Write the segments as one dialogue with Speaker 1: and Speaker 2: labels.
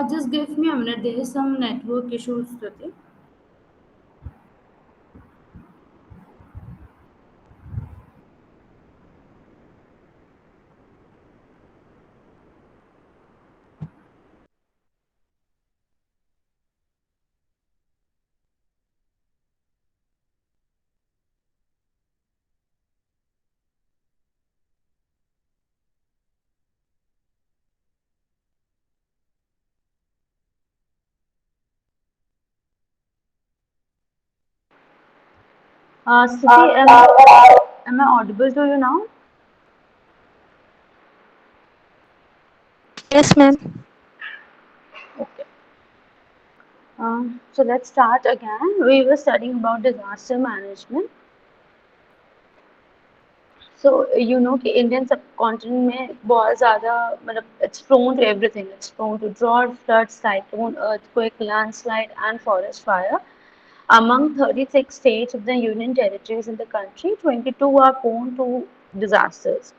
Speaker 1: Just give me a minute. There is some network issues today.
Speaker 2: Stuti, am I audible to you now?
Speaker 3: Yes, ma'am.
Speaker 2: Okay. So let's start again. We were studying about disaster management. So you know कि Indian subcontinent में बहुत ज़्यादा मतलब it's prone to everything. It's prone to drought, flood, cyclone, earthquake, landslide, and forest fire. Among 36 states of the Union territories in the country, 22 are prone to disasters.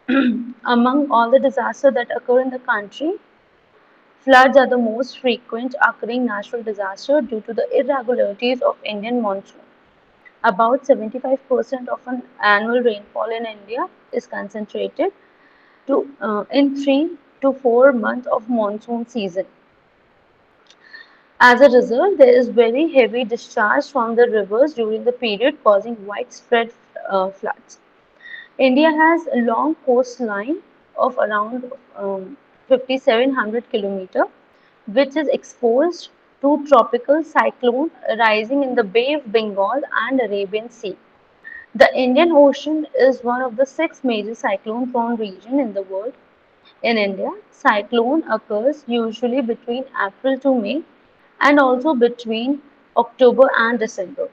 Speaker 2: Among all the disasters that occur in the country, floods are the most frequent occurring natural disaster due to the irregularities of Indian monsoon. About 75% of an annual rainfall in India is concentrated in 3 to 4 months of monsoon season. As a result, there is very heavy discharge from the rivers during the period, causing widespread floods. India has a long coastline of around 5,700 kilometers, which is exposed to tropical cyclone rising in the Bay of Bengal and Arabian Sea. The Indian Ocean is one of the six major cyclone-prone regions in the world. In India, cyclone occurs usually between April to May and also between October and December.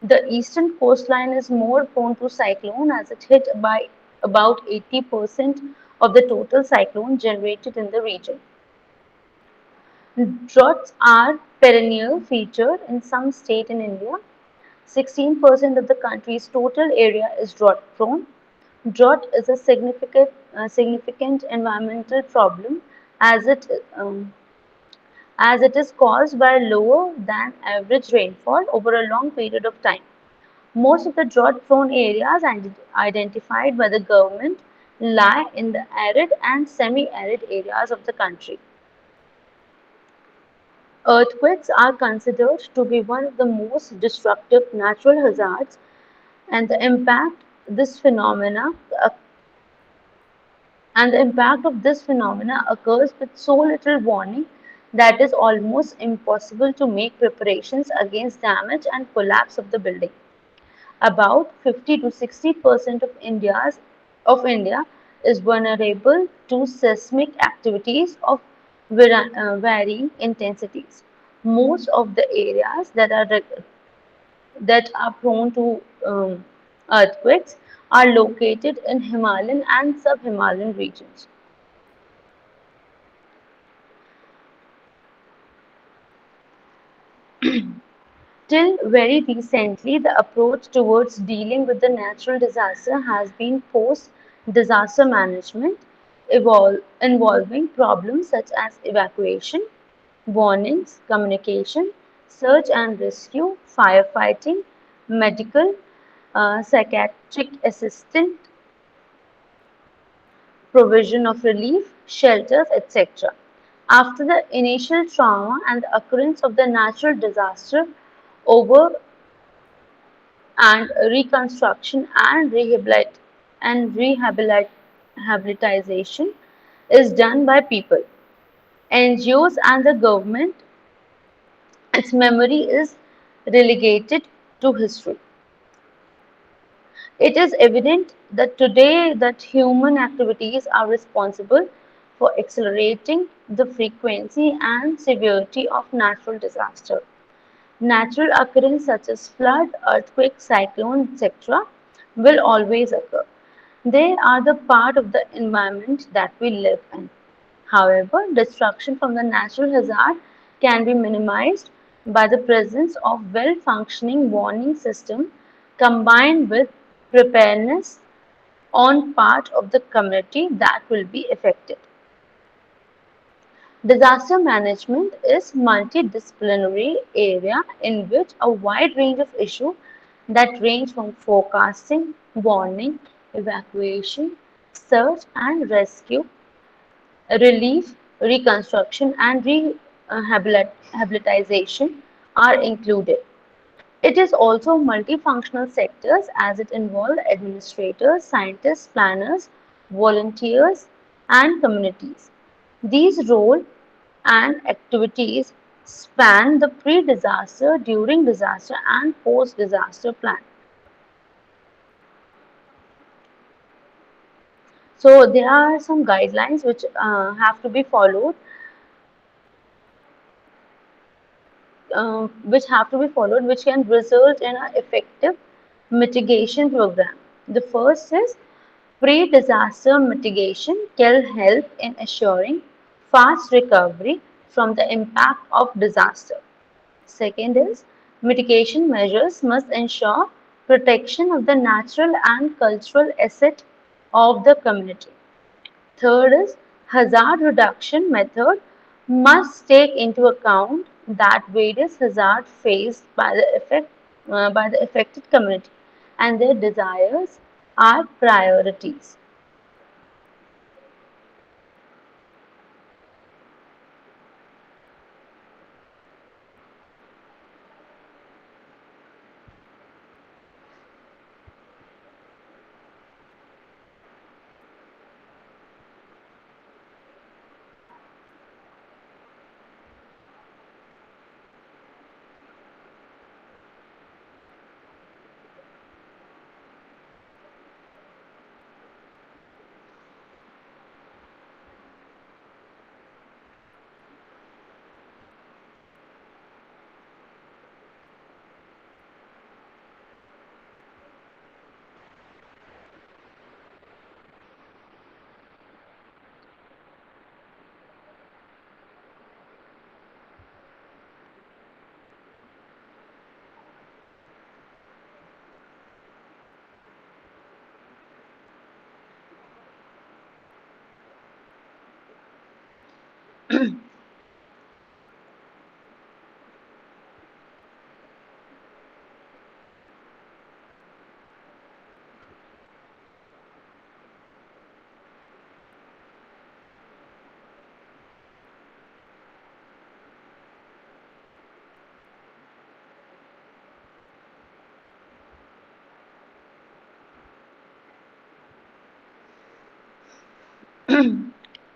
Speaker 2: The eastern coastline is more prone to cyclone as it hit by about 80% of the total cyclone generated in the region. Droughts are perennial feature in some states in India. 16% of the country's total area is drought prone. Drought is a significant environmental problem as it um, as it is caused by lower than average rainfall over a long period of time. Most of the drought-prone areas identified by the government lie in the arid and semi-arid areas of the country. Earthquakes are considered to be one of the most destructive natural hazards, and this phenomena the impact of this phenomena occurs with so little warning that it is almost impossible to make preparations against damage and collapse of the building. About 50 to 60% of India is vulnerable to seismic activities of varying intensities. Most of the areas that are prone to earthquakes are located in Himalayan and sub-Himalayan regions. Till very recently, the approach towards dealing with the natural disaster has been post-disaster management, involving problems such as evacuation, warnings, communication, search and rescue, firefighting, medical, psychiatric assistance, provision of relief, shelters, etc. After the initial trauma and the occurrence of the natural disaster, over and reconstruction and rehabilitation is done by people, NGOs and the government. Its memory is relegated to history. It is evident that today that human activities are responsible for accelerating the frequency and severity of natural disaster. Natural occurrences such as flood, earthquake, cyclone, etc. will always occur. They are the part of the environment that we live in. However, destruction from the natural hazard can be minimized by the presence of well-functioning warning system combined with preparedness on part of the community that will be affected. Disaster management is multidisciplinary area in which a wide range of issues that range from forecasting, warning, evacuation, search and rescue, relief, reconstruction and rehabilitation are included. It is also multifunctional sectors as it involves administrators, scientists, planners, volunteers, and communities. These roles and activities span the pre-disaster, during disaster, and post-disaster plan. So there are some guidelines which have to be followed, which can result in an effective mitigation program. The first is pre-disaster mitigation can help in assuring fast recovery from the impact of disaster. Second is mitigation measures must ensure protection of the natural and cultural asset of the community. Third is hazard reduction method must take into account that various hazards faced by by the affected community and their desires are priorities.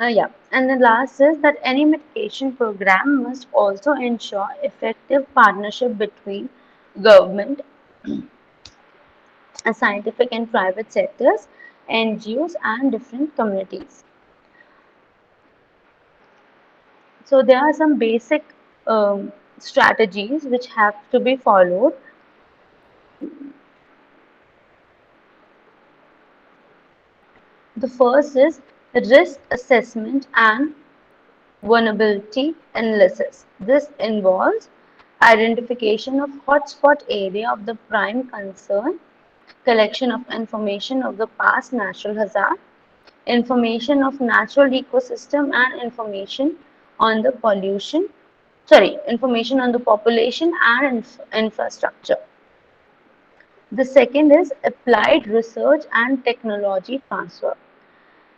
Speaker 2: Yeah, and the last is that any mitigation program must also ensure effective partnership between government, scientific and private sectors, NGOs, and different communities. So there are some basic strategies which have to be followed. The first is risk assessment and vulnerability analysis. This involves identification of hotspot area of the prime concern, collection of information of the past natural hazard, information of natural ecosystem and on the information on the population and infrastructure. The second is applied research and technology transfer.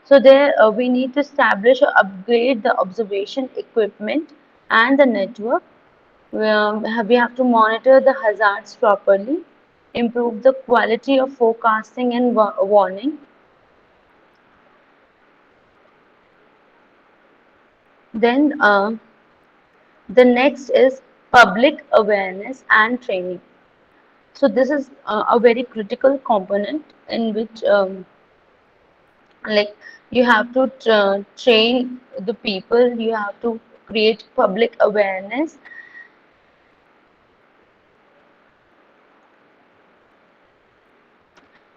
Speaker 2: So there we need to establish or upgrade the observation equipment and the network. We have to monitor the hazards properly, improve the quality of forecasting and warning. Then the next is public awareness and training. So this is a very critical component in which like you have to train the people, you have to create public awareness,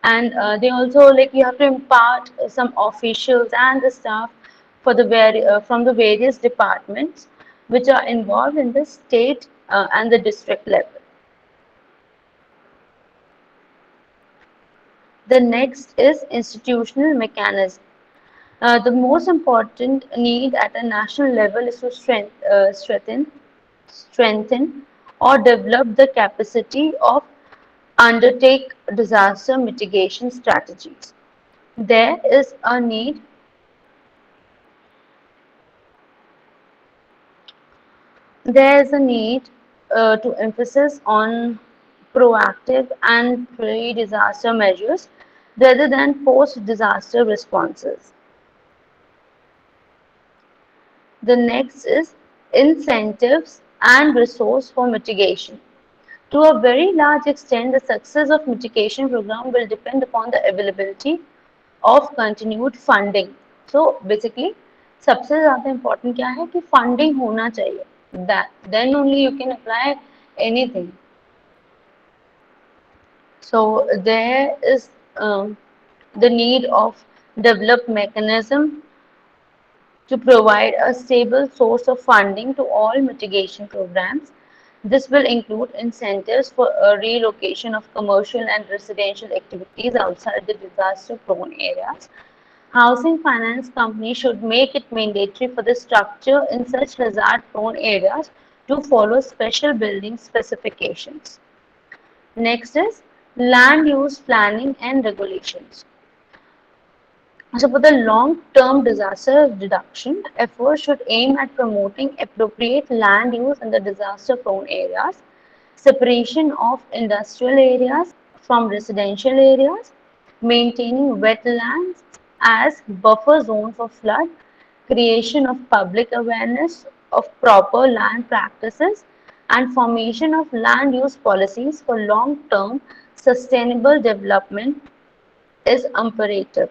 Speaker 2: and they also like you have to impart some officials and the staff for the from the various departments which are involved in the state and the district level. The next is institutional mechanism. The most important need at a national level is to strengthen or develop the capacity of undertake disaster mitigation strategies. There is a need There is a need to emphasis on proactive and pre-disaster measures rather than post-disaster responses. The next is incentives and resource for mitigation. To a very large extent, the success of mitigation program will depend upon the availability of continued funding. So basically, सबसे ज़्यादा important क्या है कि funding होना चाहिए. That then only you can apply anything. So there is the need of develop mechanism to provide a stable source of funding to all mitigation programs. This will include incentives for a relocation of commercial and residential activities outside the disaster-prone areas. Housing finance companies should make it mandatory for the structure in such hazard-prone areas to follow special building specifications. Next is land use planning and regulations. So for the long-term disaster reduction, efforts should aim at promoting appropriate land use in the disaster-prone areas, separation of industrial areas from residential areas, maintaining wetlands as buffer zone for flood, creation of public awareness of proper land practices, and formation of land use policies for long-term sustainable development is imperative.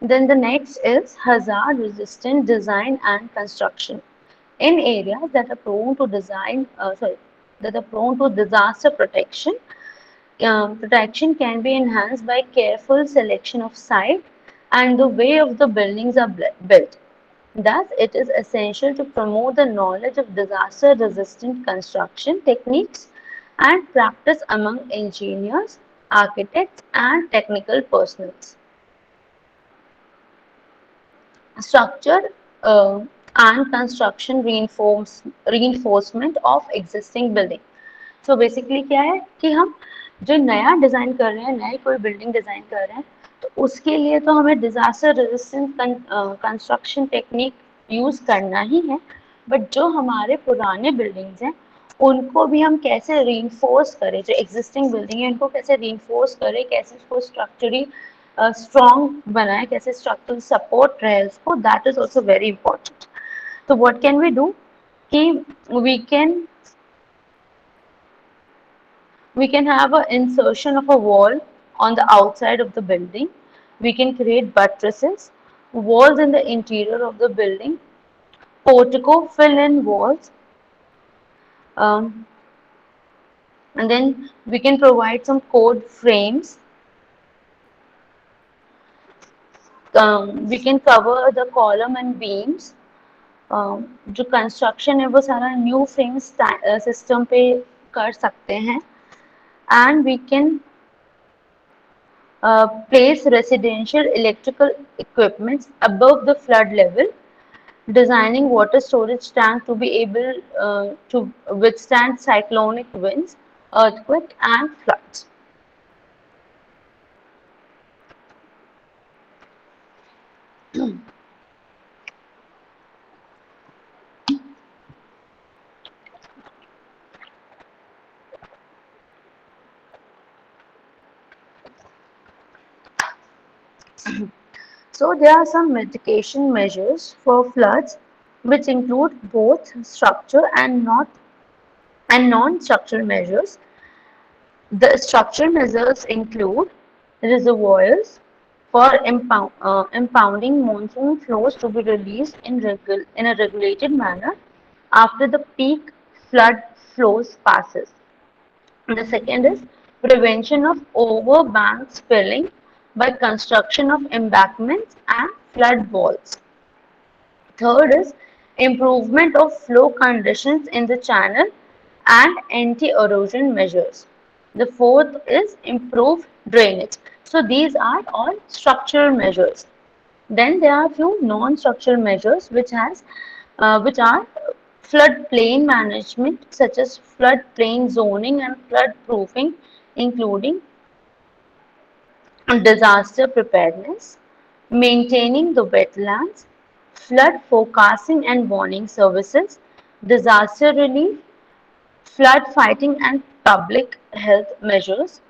Speaker 2: Then the next is hazard resistant design and construction. In areas that are prone to that are prone to disaster protection, protection can be enhanced by careful selection of site and the way of the buildings are built. Thus, it is essential to promote the knowledge of disaster resistant construction techniques and practice among engineers, architects, and technical personnel. Structure and construction reinforcement of existing building. So basically क्या है कि हम जो नया design कर रहे हैं, नई कोई बिल्डिंग डिज़ाइन कर रहे हैं, तो उसके लिए तो हमें disaster resistant construction technique use करना ही है, बट जो हमारे पुराने बिल्डिंग्स हैं उनको भी हम कैसे रीइंफोर्स करें, जो एग्जिस्टिंग बिल्डिंग है उनको कैसे रीइंफोर्स करें, कैसे उसको स्ट्रक्चरली स्ट्रॉन्ग बनाए, कैसे स्ट्रक्चरल सपोर्ट रहे उसको, that is also very important. तो व्हाट कैन वी डू कि we can have an insertion of a wall on the outside of the building. We can create buttresses, walls in the interior of the building, portico fill-in walls, um, and then we can provide some code frames. We can cover the column and beams. जो construction है वो सारा new frame system पे कर सकते हैं. And we can place residential electrical equipment above the flood level, designing water storage tank to be able to withstand cyclonic winds, earthquake and floods. So there are some mitigation measures for floods which include both structure and not and non-structural measures. The structural measures include reservoirs for impounding monsoon flows to be released in a regulated manner after the peak flood flows passes. The second is prevention of overbank spilling by construction of embankments and flood walls. Third is improvement of flow conditions in the channel and anti-erosion measures. The fourth is improved drainage. So these are all structural measures. Then there are a few non-structural measures which are floodplain management, such as floodplain zoning and flood proofing, including disaster preparedness, maintaining the wetlands, flood forecasting and warning services, disaster relief, flood fighting and public health measures,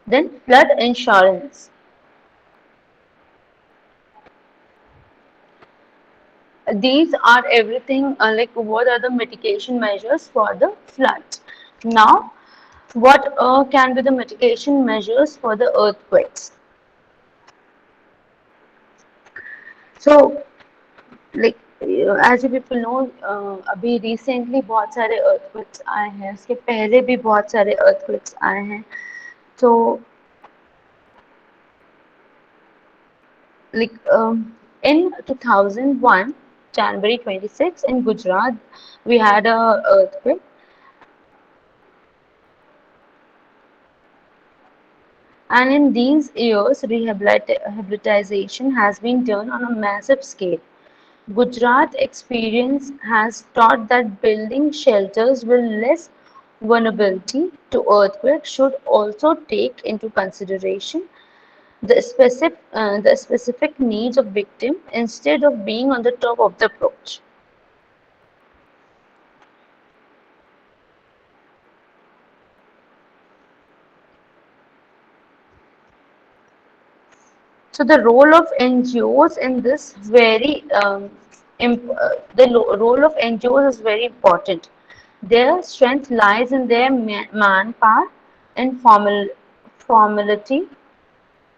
Speaker 2: then flood insurance. These are everything like what are the mitigation measures for the flood. Now, what can be the mitigation measures for the earthquakes? So, like as you people know, अभी recently बहुत सारे earthquakes आए हैं, उसके पहले भी बहुत सारे earthquakes आए हैं. So, like in 2001, January 26 in Gujarat, we had a earthquake, and in these years, rehabilitation has been done on a massive scale. Gujarat experience has taught that building shelters with less vulnerability to earthquakes should also take into consideration the specific needs of victim instead of being on the top of the approach. So the role of NGOs in this role of NGOs is very important. Their strength lies in their manpower and formality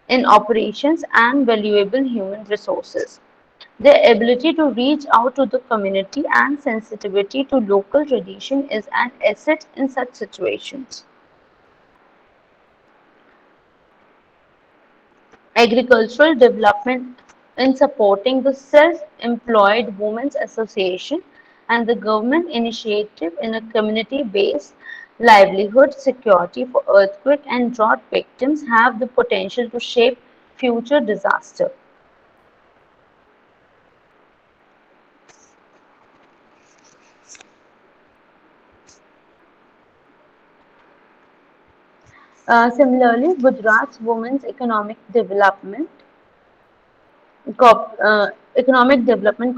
Speaker 2: in operations and valuable human resources. Their ability to reach out to the community and sensitivity to local tradition is an asset in such situations. Agricultural development in supporting the Self-Employed Women's Association and the government initiative in a community-based livelihood security for earthquake and drought victims have the potential to shape future disaster. Similarly, Gujarat's Women's Economic Development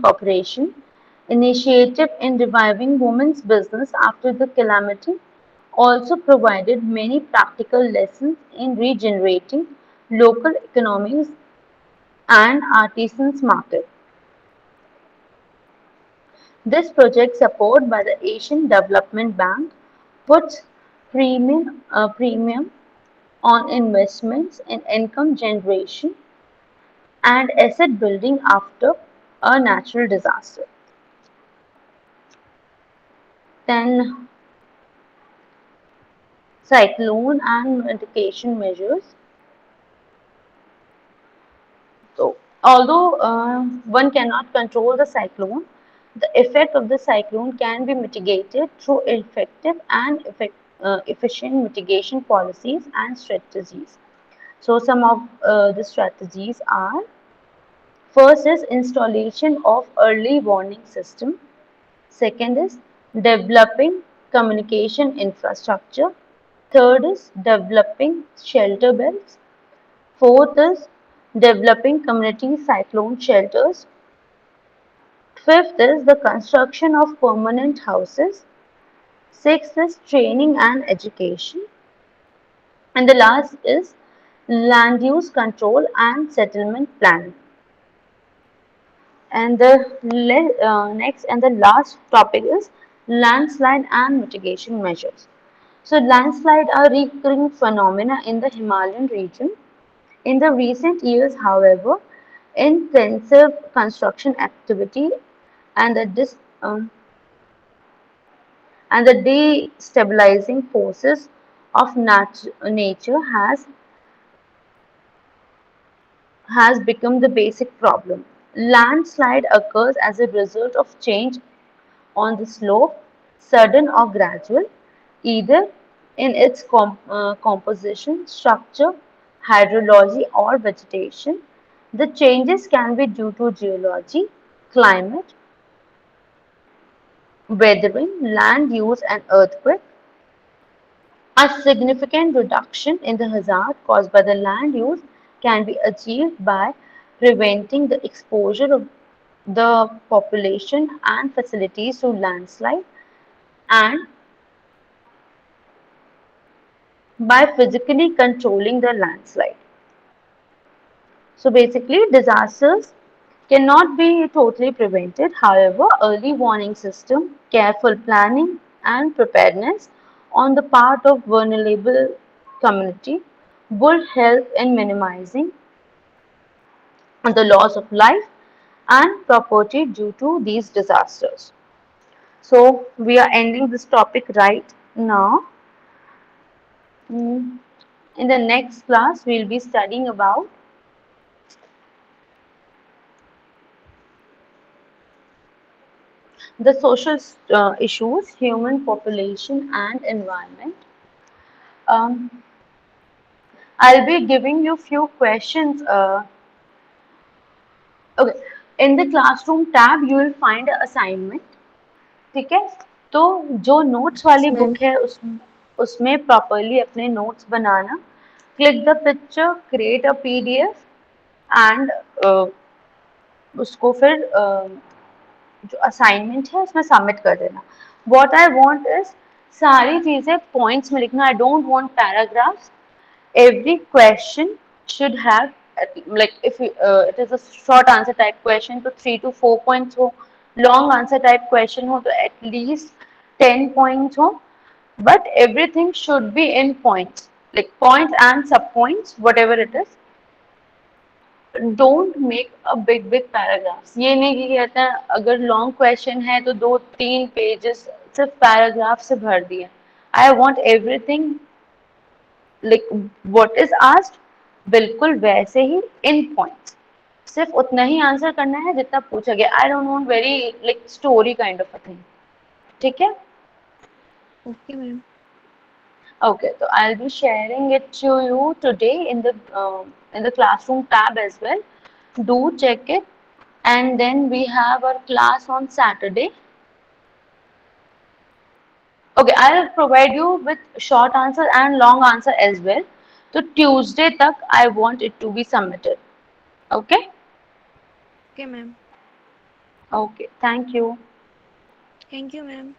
Speaker 2: Corporation initiative in reviving women's business after the calamity also provided many practical lessons in regenerating local economies and artisans market. This project, supported by the Asian Development Bank, puts premium on investments in income generation and asset building after a natural disaster. Then cyclone and mitigation measures. So, although one cannot control the cyclone, the effect of the cyclone can be mitigated through effective and efficient mitigation policies and strategies. So, some of the strategies are: first is installation of early warning system. Second is developing communication infrastructure. Third is developing shelter belts. Fourth is developing community cyclone shelters. Fifth is the construction of permanent houses. Sixth is training and education. And the last is land use control and settlement planning. And the next and the last topic is landslide and mitigation measures. So landslide are recurring phenomena in the Himalayan region. In the recent years, however, intensive construction activity and and the destabilizing forces of nature has become the basic problem. Landslide occurs as a result of change on the slope, sudden or gradual, either in its composition, structure, hydrology, or vegetation. The changes can be due to geology, climate, weathering, land use, and earthquake. A significant reduction in the hazard caused by the land use can be achieved by preventing the exposure of the population and facilities to landslide and by physically controlling the landslide. So basically, disasters cannot be totally prevented. However, early warning system, careful planning, and preparedness on the part of vulnerable community would help in minimizing the loss of life and property due to these disasters. So we are ending this topic right now. Mm. In the next class, we'll be studying about the social issues, human population, and environment. Um, I'll be giving you few questions. Okay, in the classroom tab, you will find a assignment. ठीक है? तो जो notes
Speaker 3: Yes,
Speaker 2: वाली
Speaker 3: ma'am.
Speaker 2: Book है उसमें properly अपने notes banana. Click the picture, create a PDF and उसको फिर जो असाइनमेंट है उसमें सबमिट कर देना. व्हाट आई वांट इज सारी चीजें पॉइंट्स में लिखना. I don't want paragraphs. Every question should have like if it is a short answer type question तो 3 to 4 points हो. Long answer type question हो तो at least 10 points हो. But everything should be in points, like points and sub points, whatever it is. Don't make a big paragraphs. ये नहीं कि कहते हैं अगर लॉन्ग क्वेश्चन है तो 2-3 पेजेस सिर्फ पैराग्राफ से भर दिए. I want everything like what is asked बिल्कुल वैसे ही इन पॉइंट्स. सिर्फ उतना ही आंसर करना है जितना पूछा गया. I don't want very like story kind of a thing. ठीक है?
Speaker 3: Okay, ma'am.
Speaker 2: Okay, so I'll be sharing it to you today in the classroom tab as well. Do check it, and then we have our class on Saturday. Okay, I'll provide you with short answer and long answer as well. So Tuesday tak I want it to be submitted. Okay?
Speaker 3: Okay, ma'am.
Speaker 2: Okay. Thank you.
Speaker 3: Thank you, ma'am.